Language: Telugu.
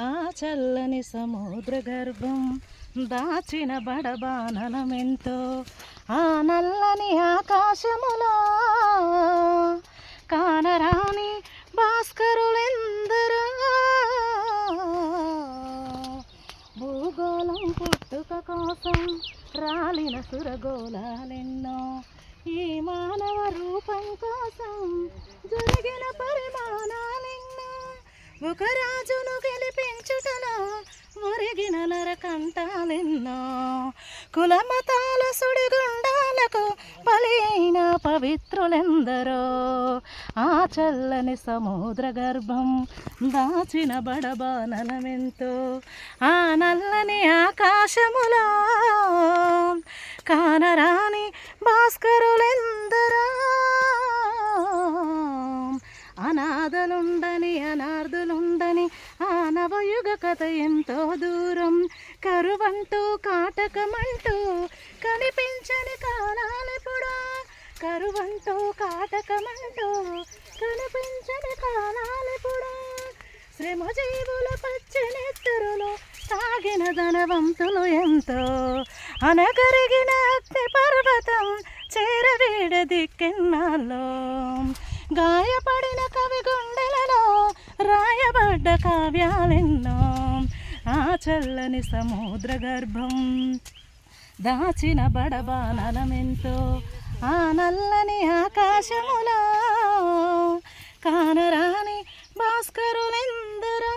ఆ చల్లని సముద్ర గర్భం దాచిన బడబానలమెంతో ఆ నల్లని ఆకాశములో కానరాని భాస్కరులెందరో భూగోళం పుట్టుక కోసం రాలిన సురగోళాలెన్నో ఈ మానవ రూపం కోసం జరిగిన పరిమాణాలెన్నో ఒక రాజును గెలిపించుటలో మురిగిన నరకంటాలెన్నో కులమతాల సుడిగుండాలకు బలి అయిన పవిత్రులెందరో ఆ చల్లని సముద్ర గర్భం దాచిన బడబానలమెంతో ఆ నల్లని ఆకాశములో కానరాని భాస్కరులెందరో అనాథలుండని అనార్థులుండని ఆ నవయుగ కథ ఎంతో దూరం కరువంటూ కాటకమంటూ కనిపించని కాలాలెప్పుడో కరువంటూ కాటకమంటూ కనిపించని కాలాలెప్పుడో శ్రమజీవుల పచ్చనెత్తరులో సాగిన ధనవంతులు ఎంతో అనగరిగిన అగ్ని పర్వతం చేరవీడ దిక్కెన్నాల్లో గాయపడిన కవి గుండెలలో రాయబడ్డ కావ్యాలెన్నో ఆ చల్లని సముద్ర గర్భం దాచిన బడబానలమెంతో ఆ నల్లని ఆకాశములో కానరాని భాస్కరులెందరో